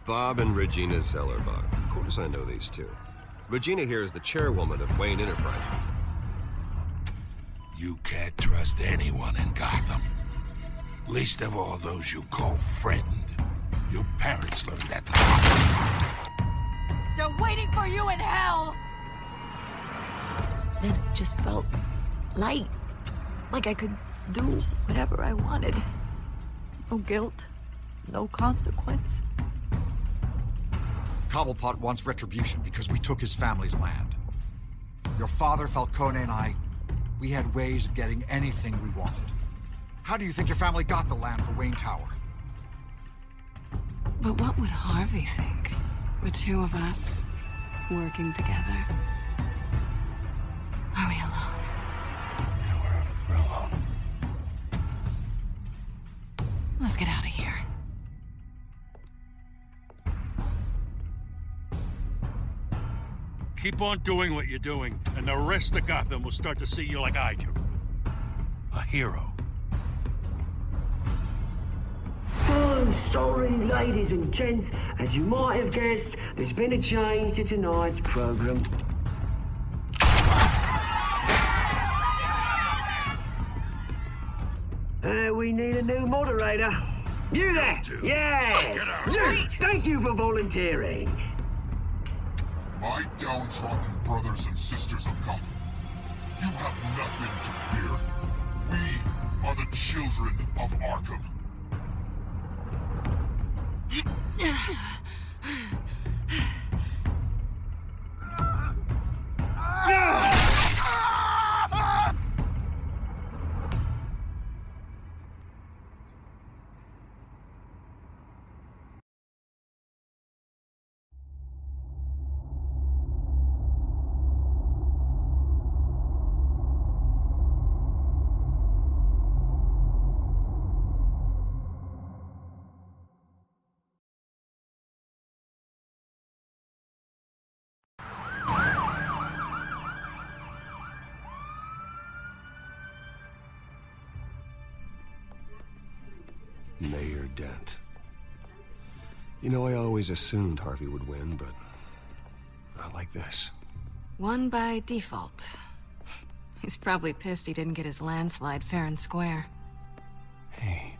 Bob and Regina Zellerbach. Of course I know these two. Regina here is the chairwoman of Wayne Enterprises. You can't trust anyone in Gotham. Least of all those you call friend. Your parents learned that. They're waiting for you in hell! Then it just felt light. Like I could do whatever I wanted. No guilt, no consequence. Cobblepot wants retribution because we took his family's land. Your father, Falcone, and I, we had ways of getting anything we wanted. How do you think your family got the land for Wayne Tower? But what would Harvey think? The two of us, working together. Are we alone? Yeah, we're alone. Let's get out of here. Keep on doing what you're doing, and the rest of Gotham will start to see you like I do. A hero. So sorry, ladies and gents. As you might have guessed, there's been a change to tonight's program. We need a new moderator. You there? Yes! You! Thank you for volunteering. My downtrodden brothers and sisters of Gotham, you have nothing to fear. We are the children of Arkham. Mayor Dent. You know, I always assumed Harvey would win, but not like this. Won by default. He's probably pissed he didn't get his landslide fair and square. Hey,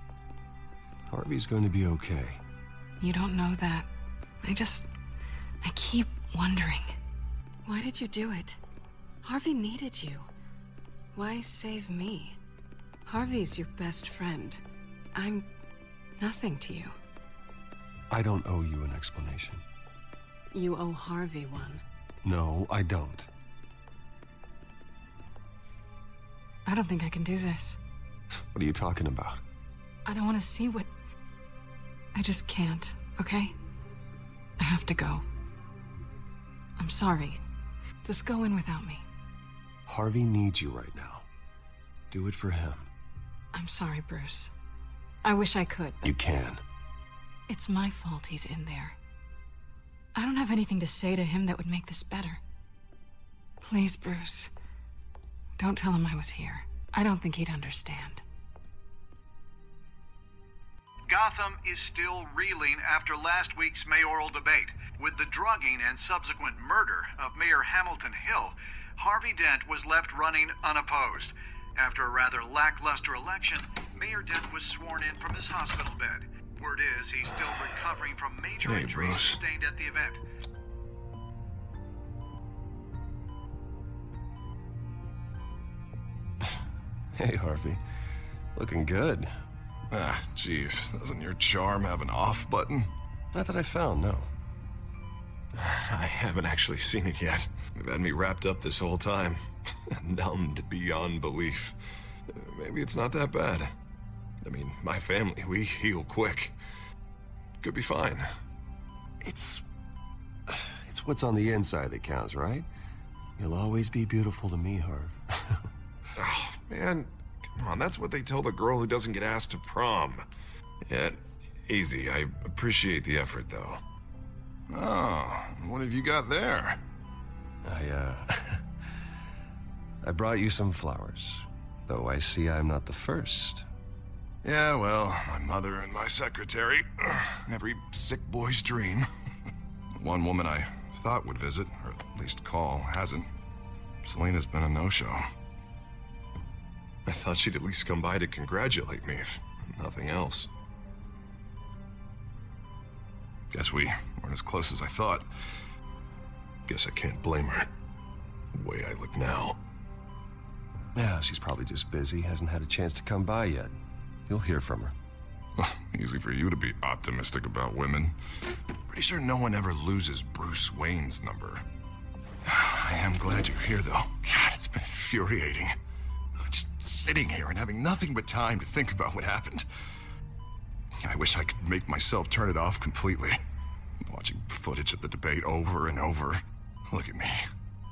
Harvey's going to be okay. You don't know that. I keep wondering. Why did you do it? Harvey needed you. Why save me? Harvey's your best friend. I'm nothing to you. I don't owe you an explanation. You owe Harvey one. No, I don't. I don't think I can do this. What are you talking about? I don't want to see what... I just can't, okay? I have to go. I'm sorry. Just go in without me. Harvey needs you right now. Do it for him. I'm sorry, Bruce. I wish I could, but... You can. It's my fault he's in there. I don't have anything to say to him that would make this better. Please, Bruce. Don't tell him I was here. I don't think he'd understand. Gotham is still reeling after last week's mayoral debate. With the drugging and subsequent murder of Mayor Hamilton Hill, Harvey Dent was left running unopposed. After a rather lackluster election, Mayor Dent was sworn in from his hospital bed. Word is he's still recovering from major injuries sustained at the event. Hey, Harvey. Looking good. Ah, jeez. Doesn't your charm have an off button? Not that I found, no. I haven't actually seen it yet. You've had me wrapped up this whole time. Numbed beyond belief. Maybe it's not that bad. I mean, my family, we heal quick. Could be fine. It's what's on the inside that counts, right? You'll always be beautiful to me, Harv. Oh, man. Come on, that's what they tell the girl who doesn't get asked to prom. Yeah, easy. I appreciate the effort, though. Oh, what have you got there? I brought you some flowers. Though I see I'm not the first. Yeah, well, my mother and my secretary. Every sick boy's dream. One woman I thought would visit, or at least call, hasn't. Selena's been a no-show. I thought she'd at least come by to congratulate me, if nothing else. Guess we weren't as close as I thought. Guess I can't blame her. The way I look now. Yeah, she's probably just busy, hasn't had a chance to come by yet. You'll hear from her. Easy for you to be optimistic about women. Pretty sure no one ever loses Bruce Wayne's number. I am glad you're here, though. God, it's been infuriating. Just sitting here and having nothing but time to think about what happened. I wish I could make myself turn it off completely. Watching footage of the debate over and over. Look at me,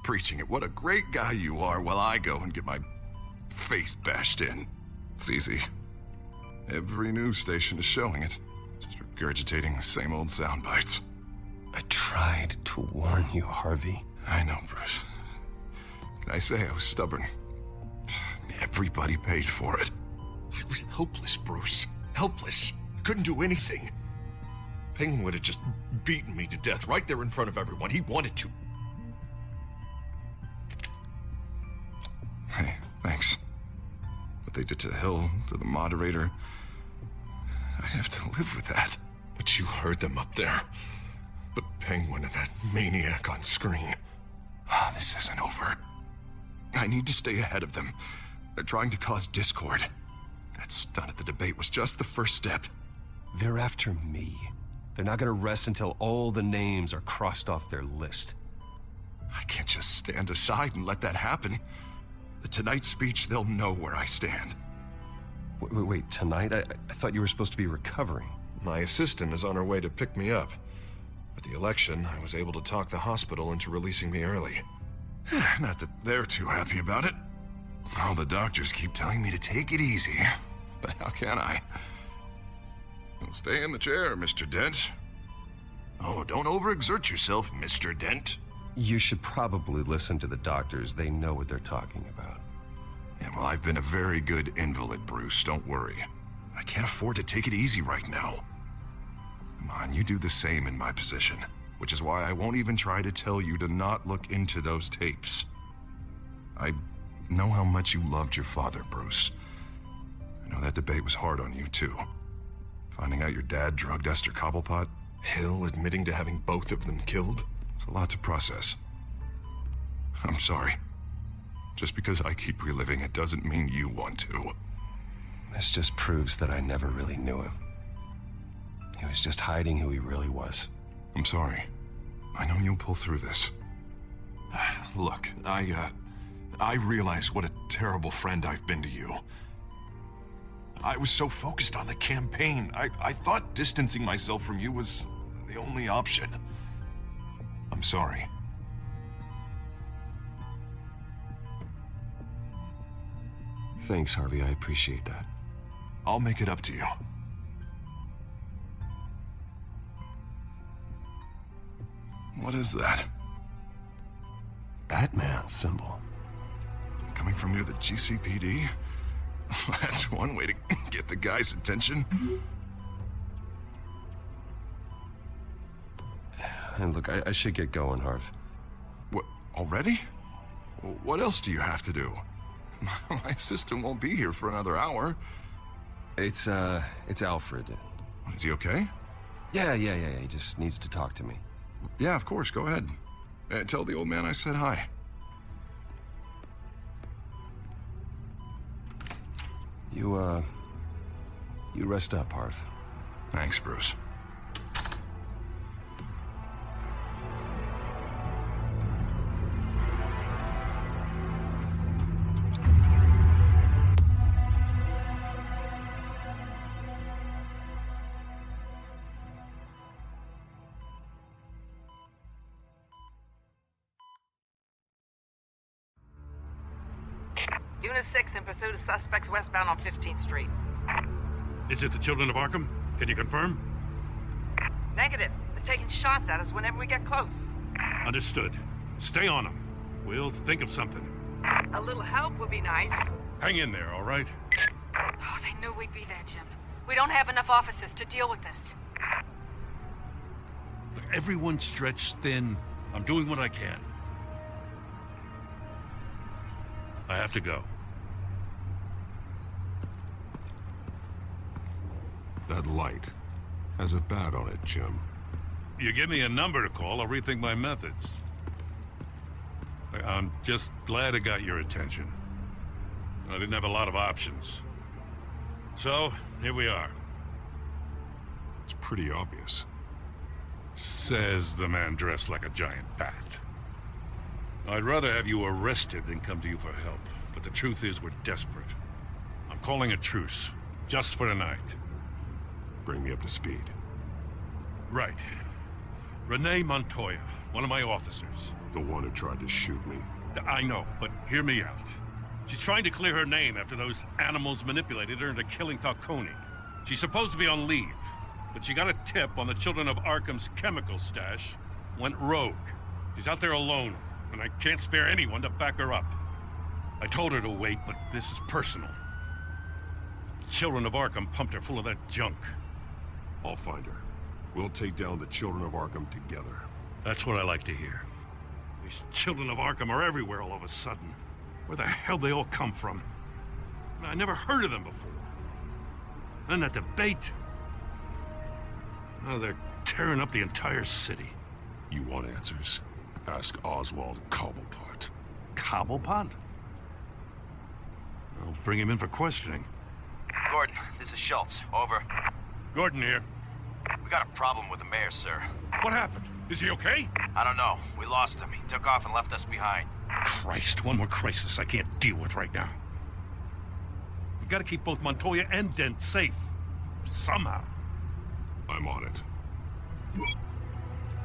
preaching it. What a great guy you are, while I go and get my face bashed in. It's easy. Every news station is showing it. Just regurgitating the same old sound bites. I tried to warn you, Harvey. I know, Bruce. Can I say I was stubborn? Everybody paid for it. I was helpless, Bruce. Helpless. Couldn't do anything. Penguin would have just beaten me to death right there in front of everyone. He wanted to. Hey, thanks. What they did to Hill, to the moderator, I have to live with that. But you heard them up there. The Penguin and that maniac on screen. This isn't over. I need to stay ahead of them. They're trying to cause discord. That stunt at the debate was just the first step. They're after me. They're not gonna rest until all the names are crossed off their list. I can't just stand aside and let that happen. The Tonight speech, they'll know where I stand. Wait, tonight? I thought you were supposed to be recovering. My assistant is on her way to pick me up. With the election, I was able to talk the hospital into releasing me early. Not that they're too happy about it. All the doctors keep telling me to take it easy. But how can I? Well, stay in the chair, Mr. Dent. Oh, don't overexert yourself, Mr. Dent. You should probably listen to the doctors. They know what they're talking about. Yeah, well, I've been a very good invalid, Bruce. Don't worry. I can't afford to take it easy right now. Come on, you do the same in my position. Which is why I won't even try to tell you to not look into those tapes. I know how much you loved your father, Bruce. I know that debate was hard on you, too. Finding out your dad drugged Esther Cobblepot, Hill admitting to having both of them killed. It's a lot to process. I'm sorry. Just because I keep reliving it doesn't mean you want to. This just proves that I never really knew him. He was just hiding who he really was. I'm sorry. I know you'll pull through this. Look, I realize what a terrible friend I've been to you. I was so focused on the campaign. I thought distancing myself from you was the only option. I'm sorry. Thanks, Harvey. I appreciate that. I'll make it up to you. What is that? Batman's symbol. Coming from near the GCPD? That's one way to get the guy's attention. And look, I should get going, Harv. What, already? What else do you have to do? My assistant won't be here for another hour. It's Alfred. Is he okay? Yeah. He just needs to talk to me. Yeah, of course. Go ahead. Tell the old man I said hi. You rest up, Harv. Thanks, Bruce. Unit 6 in pursuit of suspects westbound on 15th Street. Is it the Children of Arkham? Can you confirm? Negative. They're taking shots at us whenever we get close. Understood. Stay on them. We'll think of something. A little help would be nice. Hang in there, all right? Oh, they knew we'd be there, Jim. We don't have enough officers to deal with this. Look, everyone's stretched thin. I'm doing what I can. I have to go. That light has a bat on it, Jim. You give me a number to call, I'll rethink my methods. I'm just glad it got your attention. I didn't have a lot of options. So, here we are. It's pretty obvious. Says the man dressed like a giant bat. I'd rather have you arrested than come to you for help. But the truth is, we're desperate. I'm calling a truce, just for tonight. Bring me up to speed. Right. Renee Montoya, one of my officers. The one who tried to shoot me. I know, but hear me out. She's trying to clear her name after those animals manipulated her into killing Falcone. She's supposed to be on leave, but she got a tip on the Children of Arkham's chemical stash, went rogue. She's out there alone, and I can't spare anyone to back her up. I told her to wait, but this is personal. The Children of Arkham pumped her full of that junk. I'll find her. We'll take down the Children of Arkham together. That's what I like to hear. These Children of Arkham are everywhere all of a sudden. Where the hell they all come from? I never heard of them before. And that debate. Oh, they're tearing up the entire city. You want answers? Ask Oswald Cobblepot. Cobblepot? I'll bring him in for questioning. Gordon, this is Schultz. Over. Gordon here. We got a problem with the mayor, sir. What happened? Is he okay? I don't know. We lost him. He took off and left us behind. Christ, one more crisis I can't deal with right now. We've got to keep both Montoya and Dent safe. Somehow. I'm on it.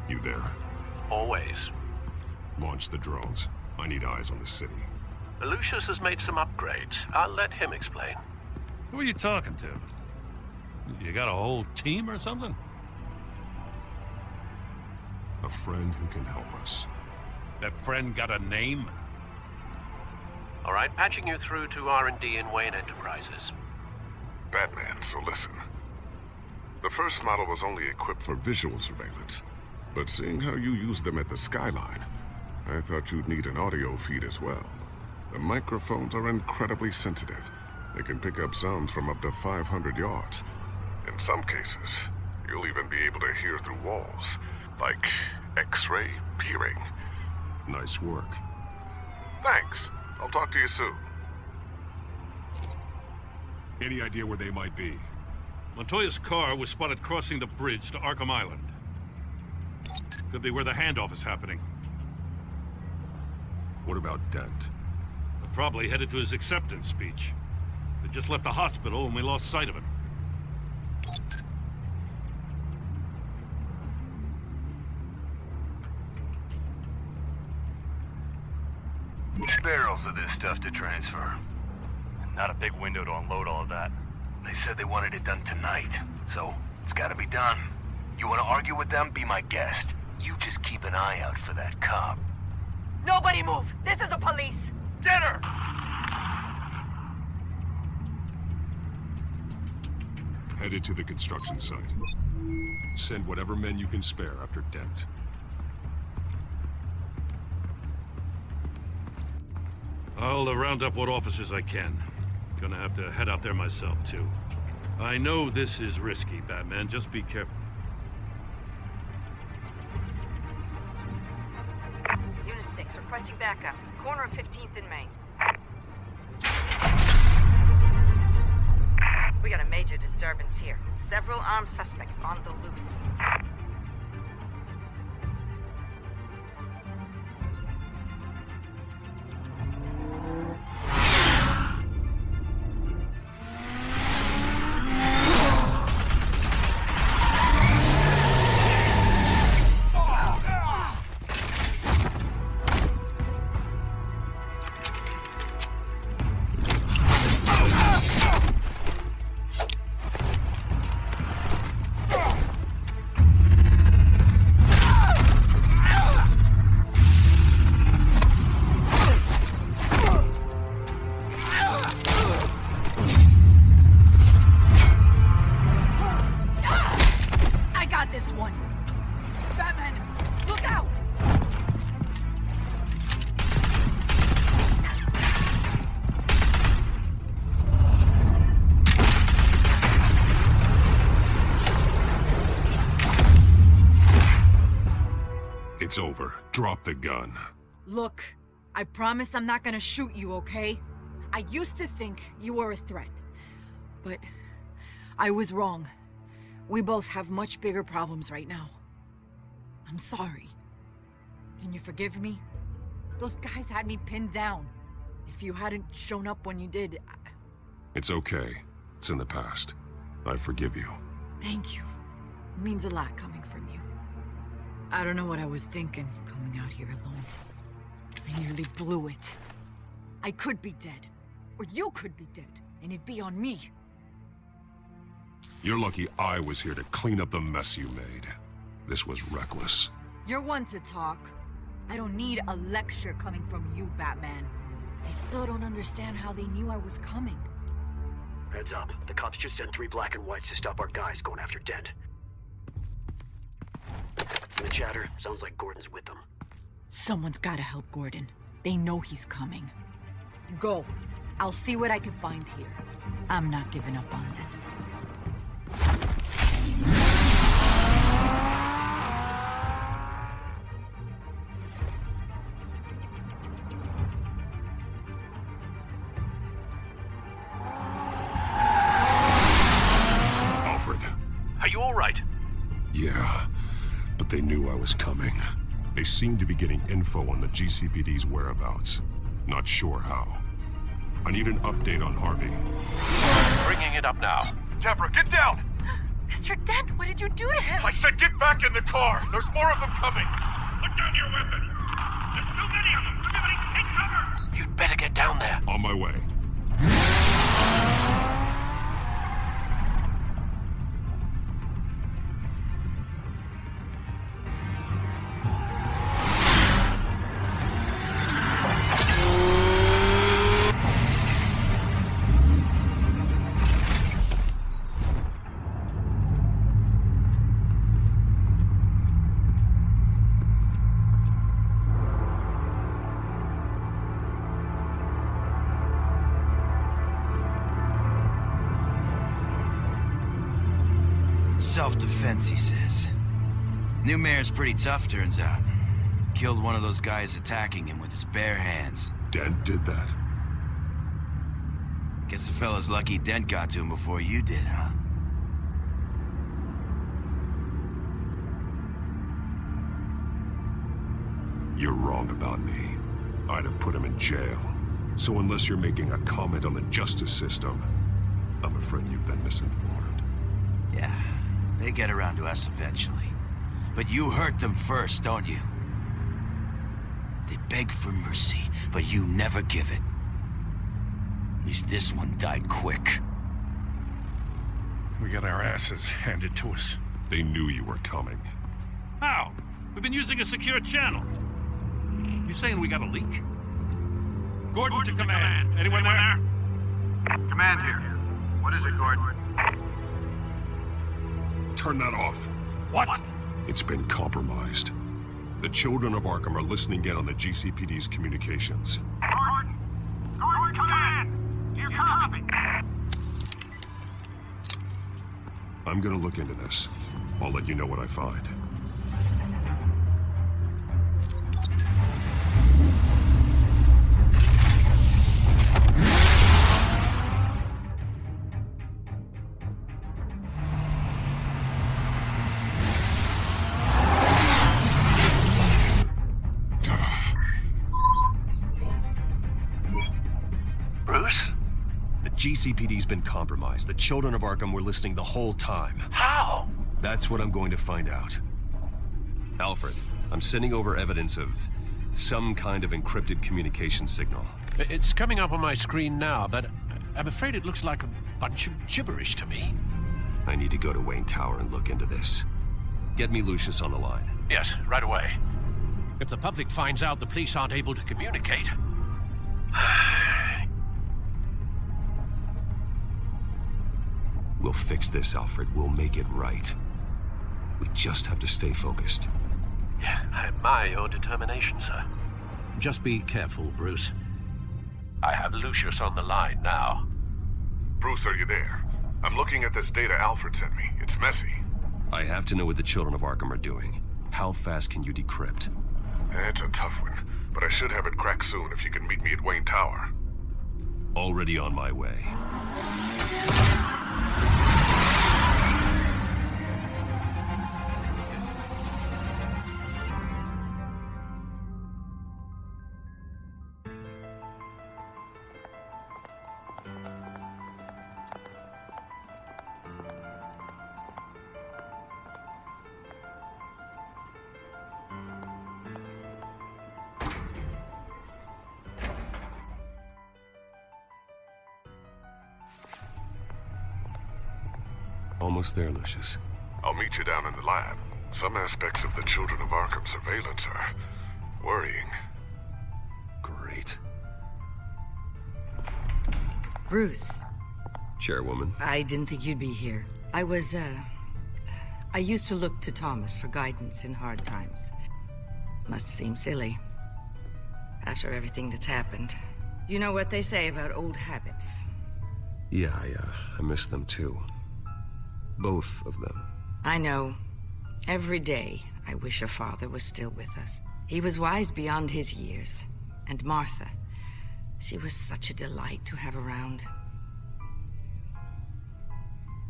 You there? Always. Launch the drones. I need eyes on the city. Lucius has made some upgrades. I'll let him explain. Who are you talking to? You got a whole team or something? A friend who can help us. That friend got a name? All right, patching you through to R&D in Wayne Enterprises. Batman, so listen. The first model was only equipped for visual surveillance. But seeing how you use them at the Skyline, I thought you'd need an audio feed as well. The microphones are incredibly sensitive. They can pick up sounds from up to 500 yards. In some cases, you'll even be able to hear through walls, like X-ray peering. Nice work. Thanks. I'll talk to you soon. Any idea where they might be? Montoya's car was spotted crossing the bridge to Arkham Island. Could be where the handoff is happening. What about Dent? They're probably headed to his acceptance speech. They just left the hospital and we lost sight of him. Barrels of this stuff to transfer. And not a big window to unload all of that. They said they wanted it done tonight, so it's gotta be done. You wanna argue with them? Be my guest. You just keep an eye out for that cop. Nobody move! This is the police! Get her! Headed to the construction site. Send whatever men you can spare after Dent. I'll round up what officers I can. Gonna have to head out there myself, too. I know this is risky, Batman. Just be careful. Unit 6, requesting backup. Corner of 15th and Main. We got a major disturbance here. Several armed suspects on the loose. It's over. Drop the gun. Look, I promise I'm not gonna shoot you, okay? I used to think you were a threat, but I was wrong. We both have much bigger problems right now. I'm sorry. Can you forgive me? Those guys had me pinned down. If you hadn't shown up when you did, It's okay. It's in the past. I forgive you. Thank you. It means a lot coming from you. I don't know what I was thinking, coming out here alone. I nearly blew it. I could be dead. Or you could be dead, and it'd be on me. You're lucky I was here to clean up the mess you made. This was reckless. You're one to talk. I don't need a lecture coming from you, Batman. I still don't understand how they knew I was coming. Heads up. The cops just sent 3 black and whites to stop our guys going after Dent. The chatter sounds like Gordon's with them. Someone's gotta help Gordon. They know he's coming. Go. I'll see what I can find here. I'm not giving up on this. Alfred. Are you all right? Yeah, but they knew I was coming. They seemed to be getting info on the GCPD's whereabouts. Not sure how. I need an update on Harvey. Bringing it up now. Deborah, get down! Mr. Dent, what did you do to him? I said get back in the car! There's more of them coming! Put down your weapon! There's so many of them! Everybody take cover! You'd better get down there. On my way. Self-defense, he says. New mayor's pretty tough, turns out. Killed one of those guys attacking him with his bare hands. Dent did that? Guess the fella's lucky Dent got to him before you did, huh? You're wrong about me. I'd have put him in jail. So unless you're making a comment on the justice system, I'm afraid you've been misinformed. Yeah, they get around to us eventually. But you hurt them first, don't you? They beg for mercy, but you never give it. At least this one died quick. We got our asses handed to us. They knew you were coming. How? We've been using a secure channel. You saying we got a leak? Gordon to command. Anyone there? Command here. What is it, Gordon? Turn that off. What? It's been compromised. The children of Arkham are listening in on the GCPD's communications. Gordon! Gordon, command! Do you copy? I'm gonna look into this. I'll let you know what I find. Bruce? The GCPD's been compromised. The children of Arkham were listening the whole time. How? That's what I'm going to find out. Alfred, I'm sending over evidence of some kind of encrypted communication signal. It's coming up on my screen now, but I'm afraid it looks like a bunch of gibberish to me. I need to go to Wayne Tower and look into this. Get me Lucius on the line. Yes, right away. If the public finds out the police aren't able to communicate... We'll fix this, Alfred. We'll make it right. We just have to stay focused. Yeah, I admire your determination, sir. Just be careful, Bruce. I have Lucius on the line now. Bruce, are you there? I'm looking at this data Alfred sent me. It's messy. I have to know what the children of Arkham are doing. How fast can you decrypt? It's a tough one, but I should have it cracked soon if you can meet me at Wayne Tower. Already on my way. Almost there, Lucius. I'll meet you down in the lab. Some aspects of the Children of Arkham surveillance are worrying. Great. Bruce. Chairwoman. I didn't think you'd be here. I used to look to Thomas for guidance in hard times. Must seem silly. After everything that's happened. You know what they say about old habits. Yeah, I miss them too. Both of them. I know. Every day, I wish her father was still with us. He was wise beyond his years. And Martha, she was such a delight to have around.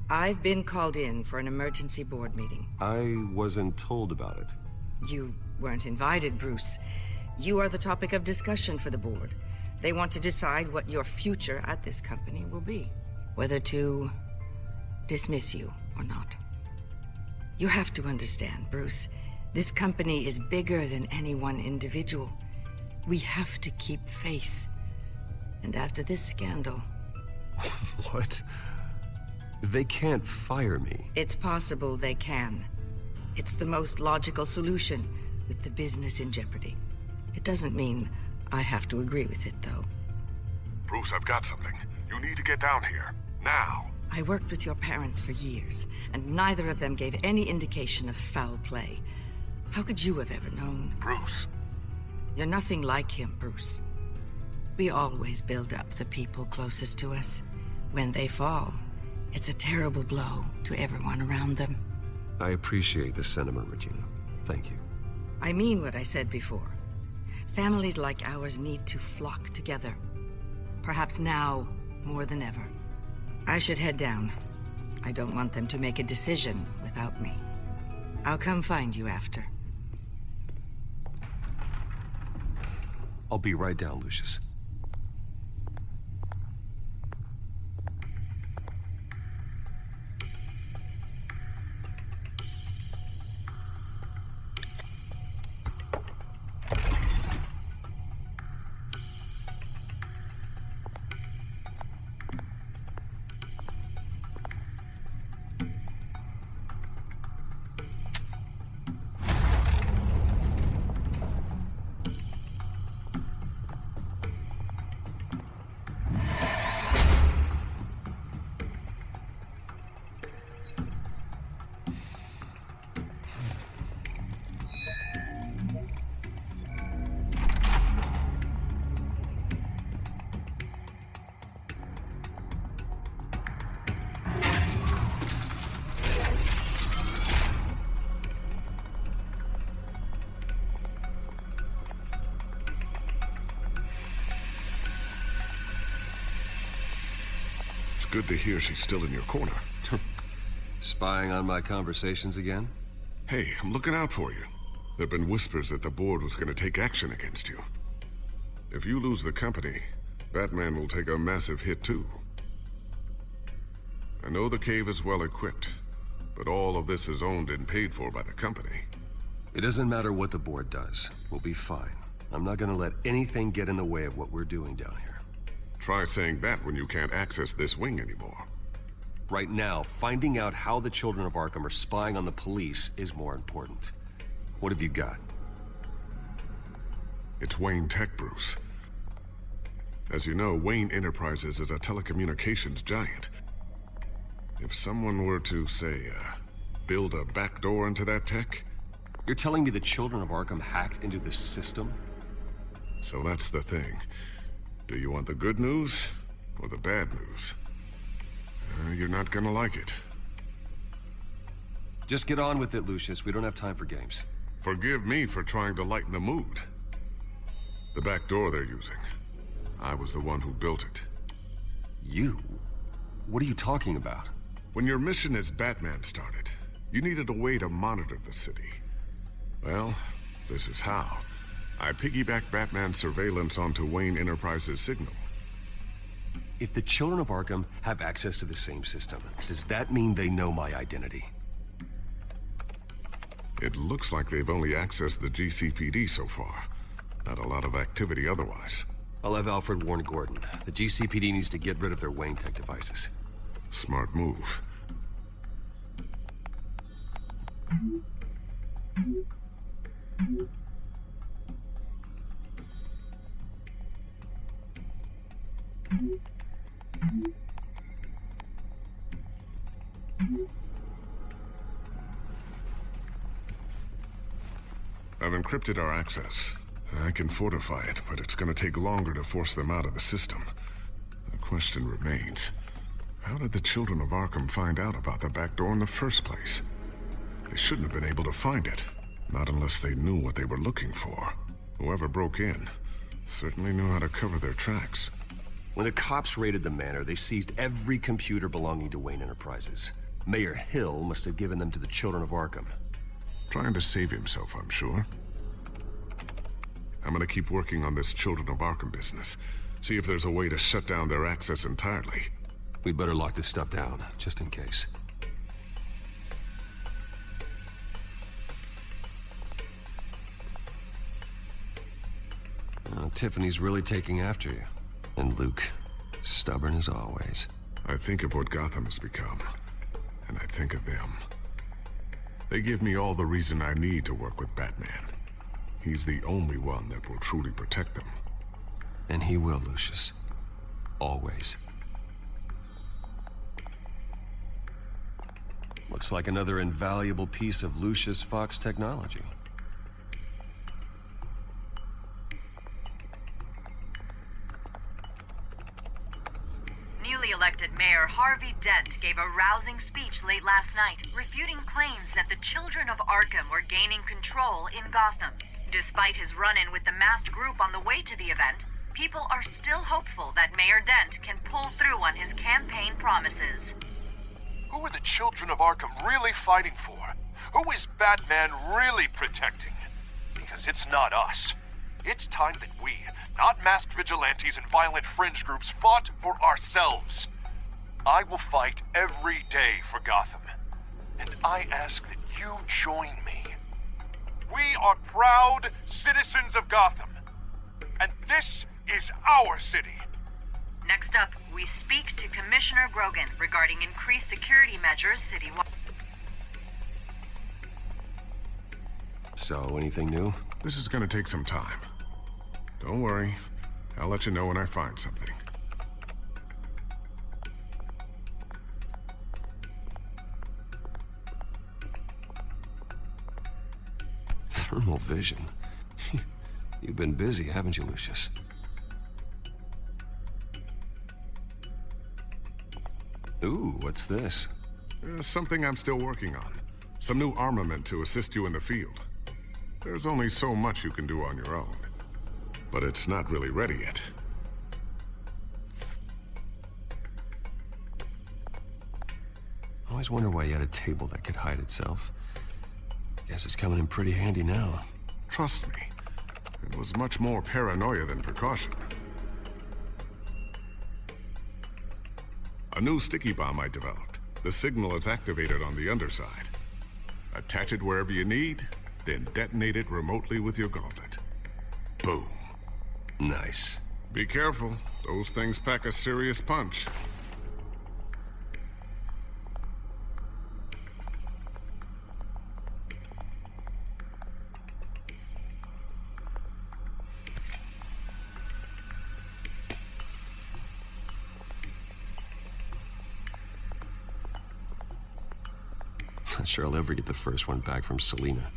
I've been called in for an emergency board meeting. I wasn't told about it. You weren't invited, Bruce. You are the topic of discussion for the board. They want to decide what your future at this company will be. Whether to dismiss you or not. You have to understand, Bruce. This company is bigger than any one individual. We have to keep face. And after this scandal... What? They can't fire me. It's possible they can. It's the most logical solution with the business in jeopardy. It doesn't mean I have to agree with it, though. Bruce, I've got something. You need to get down here. Now. I worked with your parents for years, and neither of them gave any indication of foul play. How could you have ever known? Bruce. You're nothing like him, Bruce. We always build up the people closest to us. When they fall, it's a terrible blow to everyone around them. I appreciate the sentiment, Regina. Thank you. I mean what I said before. Families like ours need to flock together. Perhaps now more than ever. I should head down. I don't want them to make a decision without me. I'll come find you after. I'll be right down, Lucius. It's good to hear she's still in your corner. Spying on my conversations again? Hey, I'm looking out for you. There've been whispers that the board was going to take action against you. If you lose the company, Batman will take a massive hit too. I know the cave is well equipped, but all of this is owned and paid for by the company. It doesn't matter what the board does. We'll be fine. I'm not gonna let anything get in the way of what we're doing down here. Try saying that when you can't access this wing anymore. Right now, finding out how the Children of Arkham are spying on the police is more important. What have you got? It's Wayne Tech, Bruce. As you know, Wayne Enterprises is a telecommunications giant. If someone were to, say, build a backdoor into that tech... You're telling me the Children of Arkham hacked into this system? So that's the thing. Do you want the good news or the bad news? You're not gonna like it. Just get on with it, Lucius. We don't have time for games. Forgive me for trying to lighten the mood. The back door they're using. I was the one who built it. You? What are you talking about? When your mission as Batman started, you needed a way to monitor the city. Well, this is how. I piggybacked Batman's surveillance onto Wayne Enterprises' signal. If the children of Arkham have access to the same system, does that mean they know my identity? It looks like they've only accessed the GCPD so far. Not a lot of activity otherwise. I'll have Alfred warn Gordon. The GCPD needs to get rid of their Wayne Tech devices. Smart move. I've encrypted our access. I can fortify it, but it's gonna take longer to force them out of the system. The question remains, how did the children of Arkham find out about the back door in the first place? They shouldn't have been able to find it. Not unless they knew what they were looking for. Whoever broke in certainly knew how to cover their tracks. When the cops raided the manor, they seized every computer belonging to Wayne Enterprises. Mayor Hill must have given them to the children of Arkham. Trying to save himself, I'm sure. I'm gonna keep working on this Children of Arkham business. See if there's a way to shut down their access entirely. We'd better lock this stuff down, just in case. Tiffany's really taking after you. And Luke, stubborn as always. I think of what Gotham has become, and I think of them. They give me all the reason I need to work with Batman. He's the only one that will truly protect them. And he will, Lucius. Always. Looks like another invaluable piece of Lucius Fox technology. Newly elected Mayor Harvey Dent gave a rousing speech late last night, refuting claims that the children of Arkham were gaining control in Gotham. Despite his run-in with the masked group on the way to the event, people are still hopeful that Mayor Dent can pull through on his campaign promises. Who are the children of Arkham really fighting for? Who is Batman really protecting? Because it's not us. It's time that we, not masked vigilantes and violent fringe groups, fought for ourselves. I will fight every day for Gotham. And I ask that you join me. We are proud citizens of Gotham. And this is our city. Next up, we speak to Commissioner Grogan regarding increased security measures citywide. So, anything new? This is gonna take some time. Don't worry. I'll let you know when I find something. Thermal vision. You've been busy, haven't you, Lucius? Ooh, what's this? Something I'm still working on. Some new armament to assist you in the field. There's only so much you can do on your own. But it's not really ready yet. I always wonder why you had a table that could hide itself. Guess it's coming in pretty handy now. Trust me, it was much more paranoia than precaution. A new sticky bomb I developed. The signal is activated on the underside. Attach it wherever you need, then detonate it remotely with your gauntlet. Boom. Nice. Be careful. Those things pack a serious punch. Not sure I'll ever get the first one back from Selina.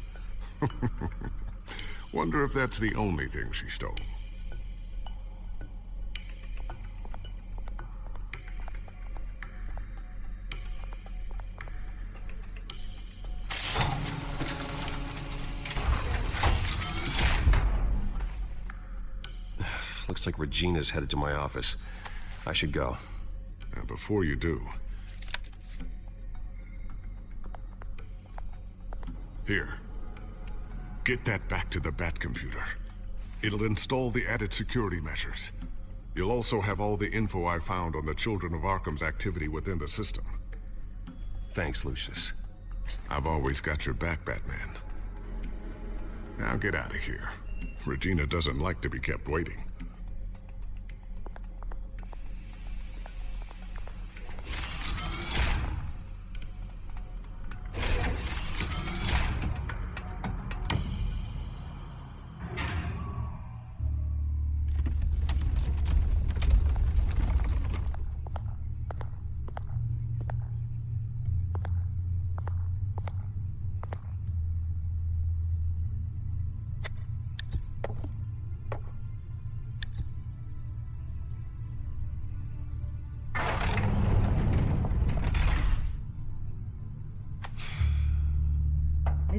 Wonder if that's the only thing she stole. Looks like Regina's headed to my office. I should go. And before you do... Here. Get that back to the Bat computer. It'll install the added security measures. You'll also have all the info I found on the Children of Arkham's activity within the system. Thanks, Lucius. I've always got your back, Batman. Now get out of here. Regina doesn't like to be kept waiting.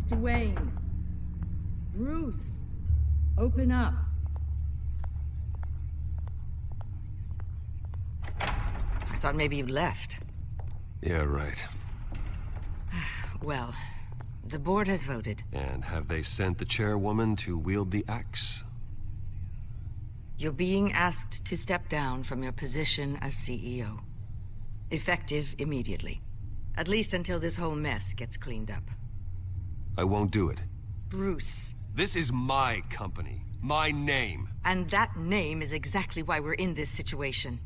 Mr. Wayne. Bruce. Open up. I thought maybe you'd left. Yeah, right. Well, the board has voted. And have they sent the chairwoman to wield the axe? You're being asked to step down from your position as CEO. Effective immediately. At least until this whole mess gets cleaned up. I won't do it. Bruce. This is my company. My name. And that name is exactly why we're in this situation.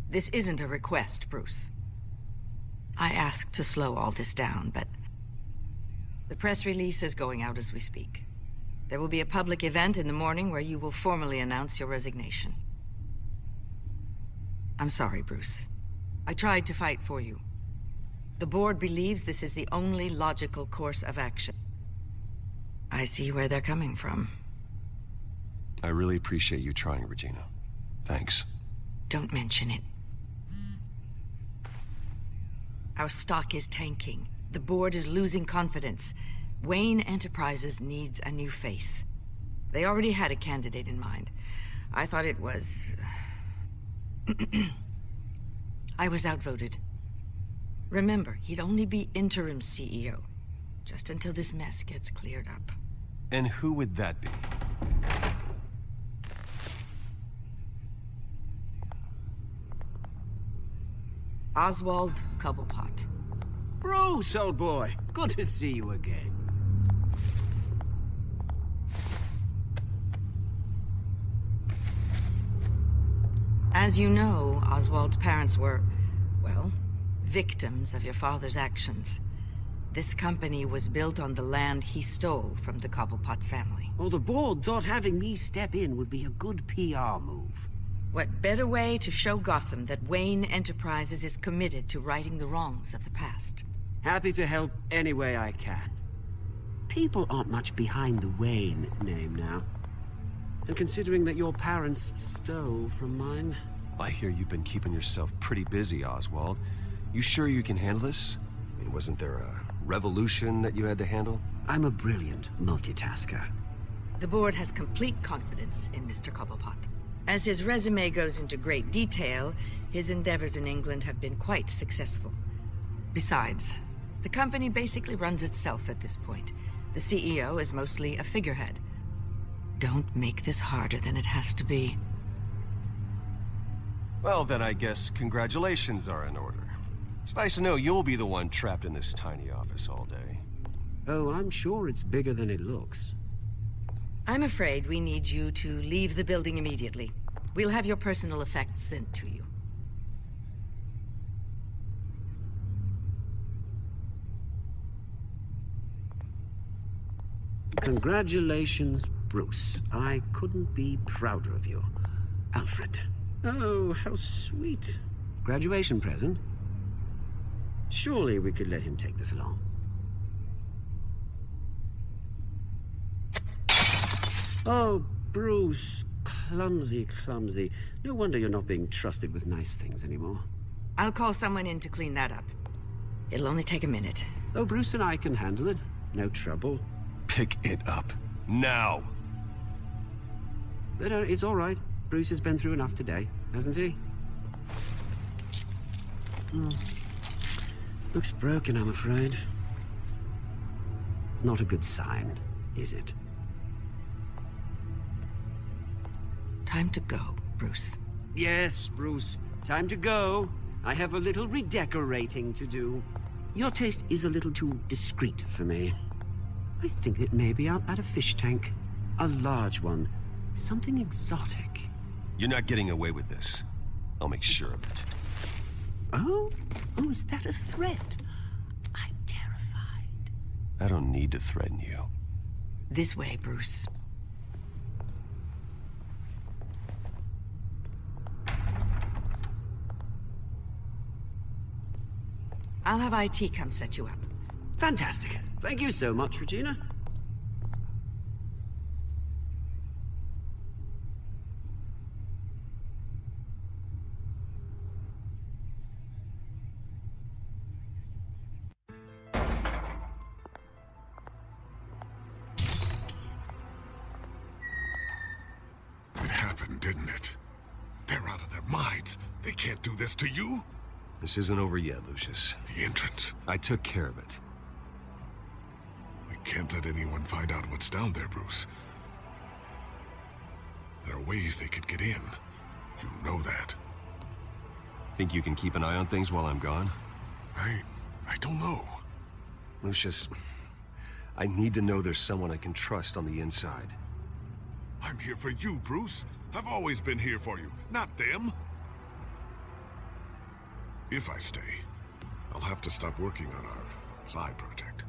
This isn't a request, Bruce. I asked to slow all this down, but... the press release is going out as we speak. There will be a public event in the morning where you will formally announce your resignation. I'm sorry, Bruce. I tried to fight for you. The board believes this is the only logical course of action. I see where they're coming from. I really appreciate you trying, Regina. Thanks. Don't mention it. Our stock is tanking. The board is losing confidence. Wayne Enterprises needs a new face. They already had a candidate in mind. I thought it was... I was outvoted. Remember, he'd only be interim CEO, just until this mess gets cleared up. And who would that be? Oswald Cobblepot. Bruce, old boy. Good to see you again. As you know, Oswald's parents were, well, victims of your father's actions. This company was built on the land he stole from the Cobblepot family. Well, the board thought having me step in would be a good PR move. What better way to show Gotham that Wayne Enterprises is committed to righting the wrongs of the past? Happy to help any way I can. People aren't much behind the Wayne name now. And considering that your parents stole from mine... I hear you've been keeping yourself pretty busy, Oswald. You sure you can handle this? I mean, wasn't there a revolution that you had to handle? I'm a brilliant multitasker. The board has complete confidence in Mr. Cobblepot. As his resume goes into great detail, his endeavors in England have been quite successful. Besides, the company basically runs itself at this point. The CEO is mostly a figurehead. Don't make this harder than it has to be. Well, then I guess congratulations are in order. It's nice to know you'll be the one trapped in this tiny office all day. Oh, I'm sure it's bigger than it looks. I'm afraid we need you to leave the building immediately. We'll have your personal effects sent to you. Congratulations, Bruce. I couldn't be prouder of you. Alfred. Oh, how sweet. Graduation present? Surely we could let him take this along. Oh, Bruce. Clumsy, clumsy. No wonder you're not being trusted with nice things anymore. I'll call someone in to clean that up. It'll only take a minute. Oh, Bruce and I can handle it. No trouble. Pick it up. Now! It's all right. Bruce has been through enough today, hasn't he? Looks broken, I'm afraid. Not a good sign, is it? Time to go, Bruce. Yes, Bruce. Time to go. I have a little redecorating to do. Your taste is a little too discreet for me. I think that maybe I'll add a fish tank. A large one. Something exotic. You're not getting away with this. I'll make sure of it. Oh? Oh, is that a threat? I'm terrified. I don't need to threaten you. This way, Bruce. I'll have IT come set you up. Fantastic. Thank you so much, Regina. It happened, didn't it? They're out of their minds. They can't do this to you. This isn't over yet, Lucius. The entrance. I took care of it. We can't let anyone find out what's down there, Bruce. There are ways they could get in. You know that. Think you can keep an eye on things while I'm gone? I don't know. Lucius, I need to know there's someone I can trust on the inside. I'm here for you, Bruce. I've always been here for you, not them. If I stay, I'll have to stop working on our side project.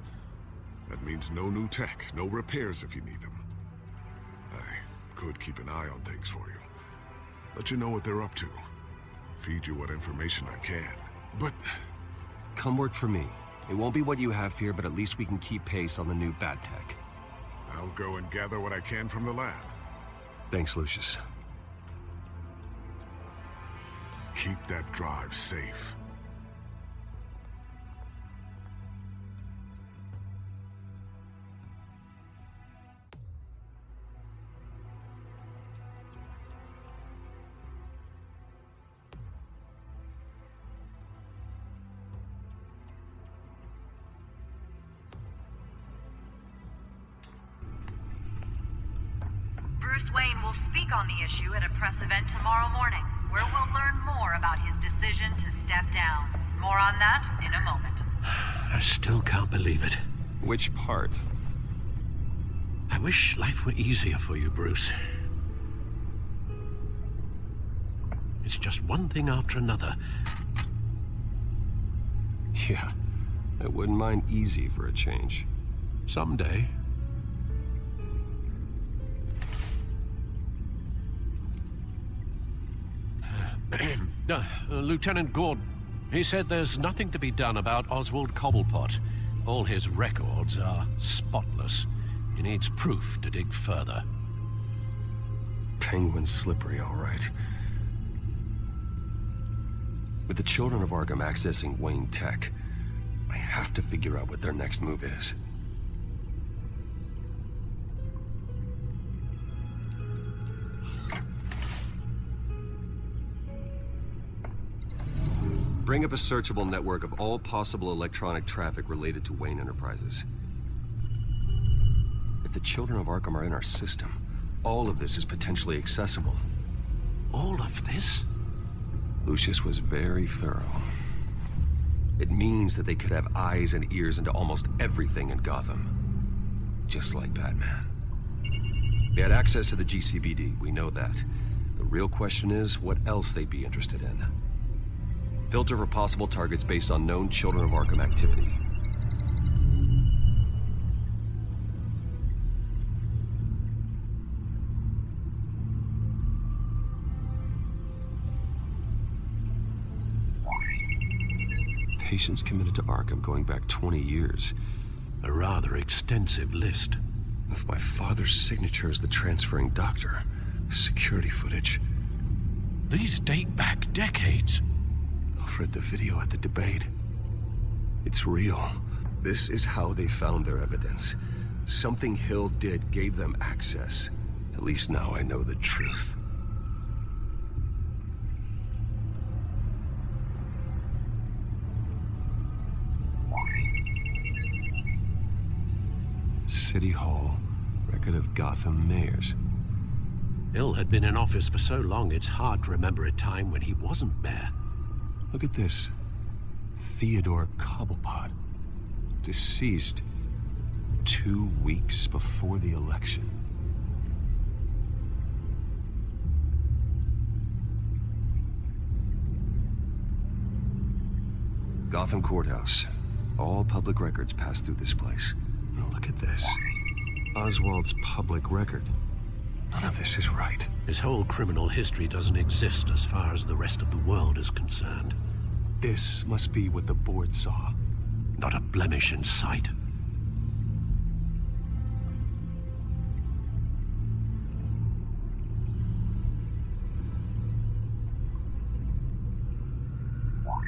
That means no new tech, no repairs if you need them. I could keep an eye on things for you. Let you know what they're up to. Feed you what information I can. But... Come work for me. It won't be what you have here, but at least we can keep pace on the new bad tech. I'll go and gather what I can from the lab. Thanks, Lucius. Keep that drive safe. Bruce Wayne will speak on the issue at a press event tomorrow morning, where we'll learn more about his decision to step down. More on that in a moment. I still can't believe it. Which part? I wish life were easier for you, Bruce. It's just one thing after another. Yeah, I wouldn't mind easy for a change. Someday. Lieutenant Gordon, he said there's nothing to be done about Oswald Cobblepot. All his records are spotless. He needs proof to dig further. Penguin's slippery, all right. With the children of Arkham accessing Wayne Tech, I have to figure out what their next move is. Bring up a searchable network of all possible electronic traffic related to Wayne Enterprises. If the children of Arkham are in our system, all of this is potentially accessible. All of this? Lucius was very thorough. It means that they could have eyes and ears into almost everything in Gotham. Just like Batman. They had access to the GCPD, we know that. The real question is, what else they'd be interested in. Filter for possible targets based on known Children of Arkham activity. Patients committed to Arkham going back 20 years. A rather extensive list. With my father's signature as the transferring doctor. Security footage. These date back decades. Alfred, the video at the debate. It's real. This is how they found their evidence. Something Hill did gave them access. At least now I know the truth. City Hall, record of Gotham mayors. Hill had been in office for so long, it's hard to remember a time when he wasn't mayor. Look at this. Theodore Cobblepot. Deceased 2 weeks before the election. Gotham Courthouse. All public records pass through this place. Now look at this. Oswald's public record. None of this is right. His whole criminal history doesn't exist as far as the rest of the world is concerned. This must be what the board saw. Not a blemish in sight.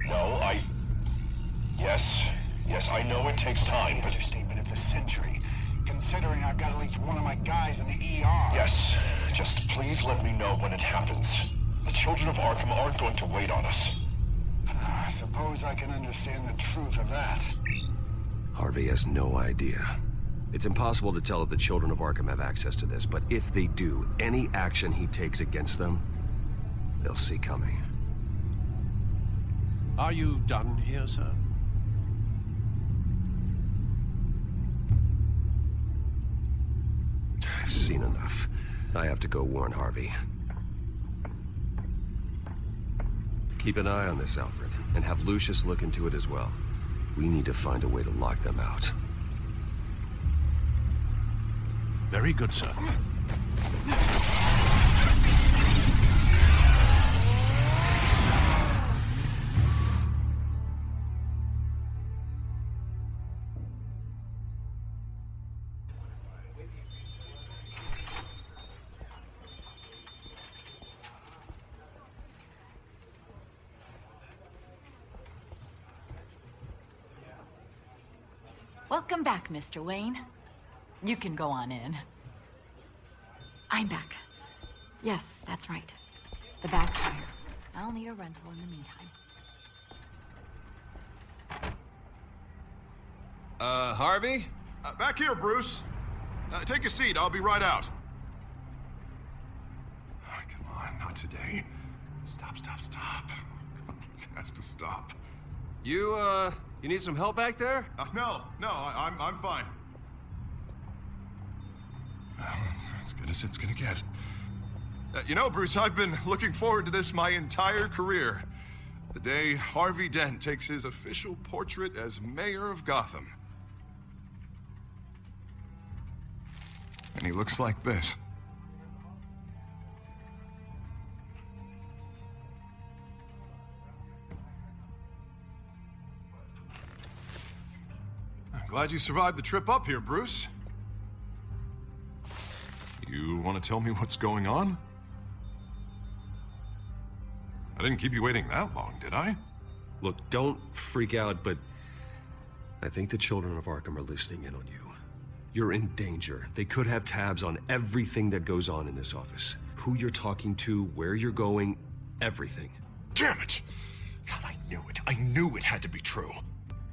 No, Yes, I know it takes time, but... Understatement of the century, considering I've got at least one of my guys in the ER. Yes, just please let me know when it happens. The children of Arkham aren't going to wait on us. I suppose I can understand the truth of that. Harvey has no idea. It's impossible to tell if the children of Arkham have access to this, but if they do, any action he takes against them, they'll see coming. Are you done here, sir? I've seen enough. I have to go warn Harvey. Keep an eye on this, Alfred, and have Lucius look into it as well. We need to find a way to lock them out. Very good, sir. Welcome back, Mr. Wayne. You can go on in. I'm back. Yes, that's right. The back tire. I'll need a rental in the meantime. Harvey? Back here, Bruce. Take a seat. I'll be right out. Oh, come on, not today. Stop. It has to stop. You need some help back there? No, I'm fine. Well, that's as good as it's gonna get. You know, Bruce, I've been looking forward to this my entire career. The day Harvey Dent takes his official portrait as mayor of Gotham. And he looks like this. I'm glad you survived the trip up here, Bruce. You want to tell me what's going on? I didn't keep you waiting that long, did I? Look, don't freak out, but I think the children of Arkham are listening in on you. You're in danger. They could have tabs on everything that goes on in this office. Who you're talking to, where you're going, everything. Damn it! God, I knew it had to be true.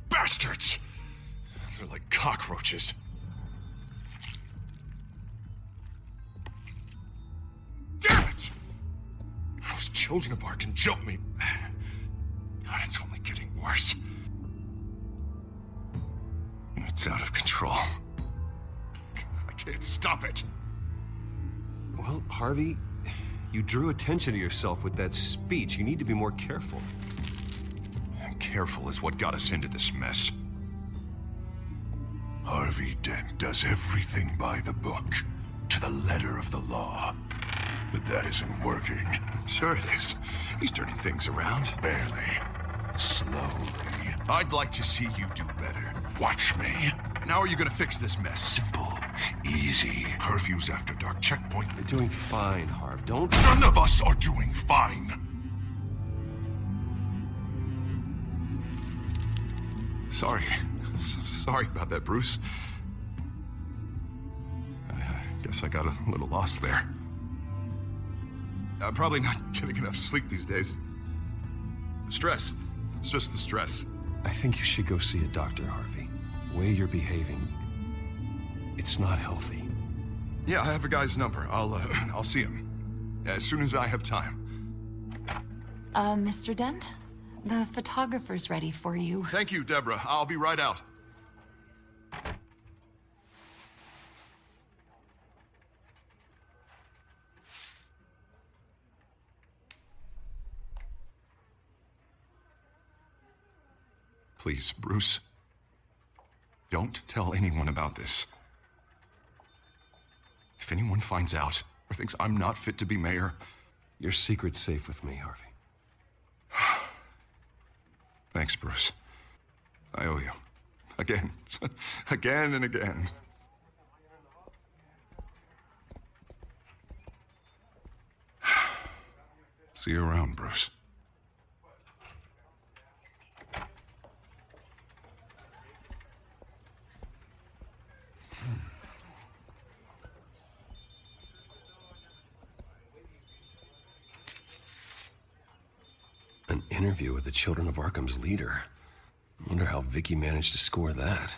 Bastards! They're like cockroaches. Damn it! Those children of Arkham jumped me. God, it's only getting worse. It's out of control. I can't stop it. Well, Harvey, you drew attention to yourself with that speech. You need to be more careful. Careful is what got us into this mess. Harvey Dent does everything by the book, to the letter of the law. But that isn't working. Sure it is. He's turning things around. Barely. Slowly. I'd like to see you do better. Watch me. Now are you gonna fix this mess? Simple. Easy. Curfews after dark. Checkpoint. You're doing fine, Harv. Don't... None of us are doing fine. Sorry about that, Bruce. I Guess I got a little lost there. I'm probably not getting enough sleep these days. The stress. It's just the stress. I think you should go see a doctor, Harvey. The way you're behaving, it's not healthy. Yeah, I have a guy's number. I'll see him as soon as I have time. Mr. Dent? The photographer's ready for you. Thank you, Deborah. I'll be right out. Please, Bruce. Don't tell anyone about this. If anyone finds out or thinks I'm not fit to be mayor... Your secret's safe with me, Harvey. Thanks, Bruce. I owe you. Again. Again and again. See you around, Bruce. An interview with the Children of Arkham's leader. Wonder how Vicky managed to score that.